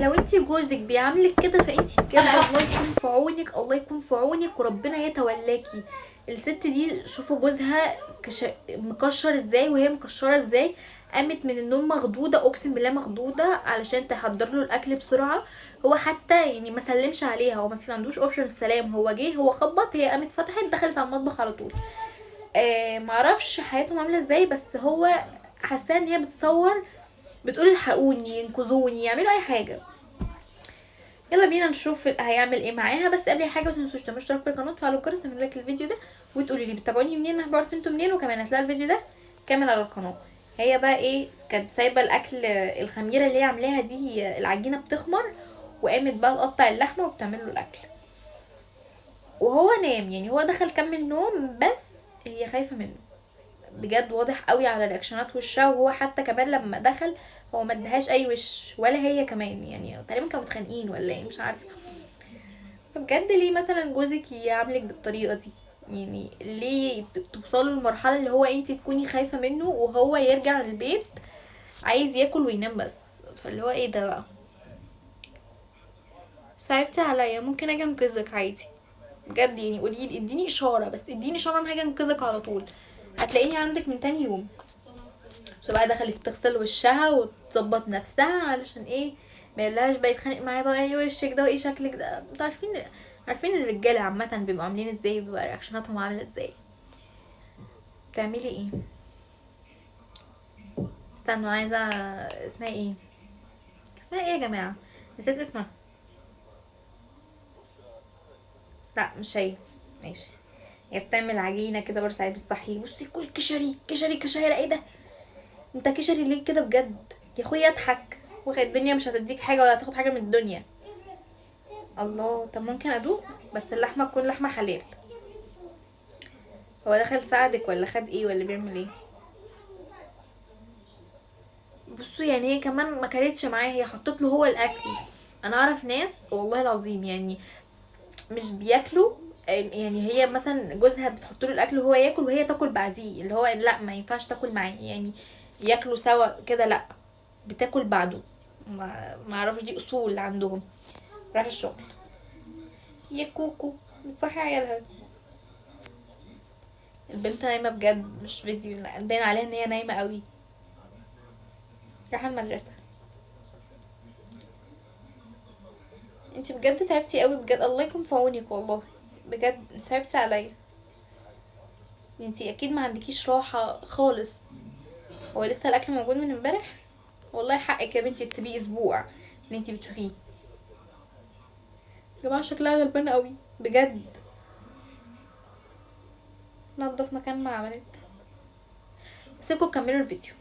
لو انتي جوزك بيعاملك كده فانتي بجد الله يكون في عونك، الله يكون في عونك وربنا يتولاكي. الست دي شوفوا جوزها مكشر ازاي وهي مكشره ازاي. قامت من النوم مخضوضه، اقسم بالله مخضوضه علشان تحضر له الاكل بسرعه. هو حتى يعني ما سلمش عليها، هو ما في عندوش اوبشن السلام، هو جه هو خبط، هي قامت فتحت دخلت على المطبخ على طول. معرفش حياتهم عامله ازاي، بس هو حاسه ان هي بتصور، بتقول الحقوني ينقذوني يعملوا اي حاجه. يلا بينا نشوف هيعمل ايه معاها. بس قبل اي حاجه بس متنسوش تعملوا اشتراك في القناه وتفعلوا الجرس وتعملوا لايك للفيديو ده، وتقولوا لي بتتابعوني منين، انا بعرف انتوا منين، وكمان هتلاقوا الفيديو ده كامل على القناه. هي بقى ايه، كانت سايبه الاكل الخميره اللي هي عاملاها دي العجينه بتخمر، وقامت بقى تقطع اللحمه وبتعمل له الاكل وهو نام. يعني هو دخل كمل نوم، بس هي خايفه منه بجد، واضح قوي على رياكشنات وشها. وهو حتى كمان لما دخل هو ما ادهاش اي وش، ولا هي كمان، يعني تقريبا كانوا متخانقين ولا ايه مش عارفه. فبجد ليه مثلا جوزك يعاملك بالطريقه دي؟ يعني ليه توصلوا للمرحله اللي هو انت تكوني خايفه منه وهو يرجع البيت عايز ياكل وينام بس؟ فاللي هو ايه ده بقى؟ صعبتي عليا، ممكن اجي انقذك عادي بجد. يعني قولي اديني اشاره، بس اديني اشاره انا هاجي انقذك على طول، هتلاقيني عندك من تاني يوم. بقى دخلت تغسل وشها وتظبط نفسها علشان ايه، ما يلاش بقى يتخانق معايا بقى ايه وشك ده وايه شكلك ده. انتوا عارفين الرجاله عامه بيبقوا عاملين ازاي، بيبقى رياكشناتهم عامله ازاي. بتعملي ايه؟ استنوا عايزه، اسمها ايه؟ اسمها ايه يا جماعه؟ نسيت اسمها. لا مش هي. ماشي. هي بتعمل عجينه كده برص عليه بالصحي. بصي كل كشري كشري كشري، ايه ده؟ انت كشري ليه كده بجد يا اخويا؟ اضحك، الدنيا مش هتديك حاجه ولا هتاخد حاجه من الدنيا. الله، طب ممكن ادوق؟ بس اللحمه تكون لحمه حلال. هو دخل ساعدك ولا خد ايه ولا بيعمل ايه؟ بصوا يعني هي كمان ما كانتش معاه، هي حطت له هو الاكل. انا اعرف ناس والله العظيم يعني مش بياكلوا. يعني هي مثلا جوزها بتحط له الاكل وهو ياكل وهي تاكل بعديه، اللي هو لا ما ينفعش تاكل معاه يعني، ياكلوا سوا كده لا، بتاكل بعده. ما اعرفش دي اصول عندهم. راح الشغل يا كوكو بتصحي عيالها. البنت نايمه بجد مش فيديو، لا باين عليها ان هي نايمه قوي. رايحه المدرسه. انتي بجد تعبتي قوي بجد، الله يكون في عونك والله، بجد صعبتي عليا. انتي اكيد ما عندكيش راحه خالص. هو لسه الاكل موجود من امبارح؟ والله حقك يا بنتي تسيبيه اسبوع اللي انتي بتشوفيه. يا جماعه شكلها غلبانه قوي بجد. نضف مكان ما عملت. سيبكم كملوا الفيديو.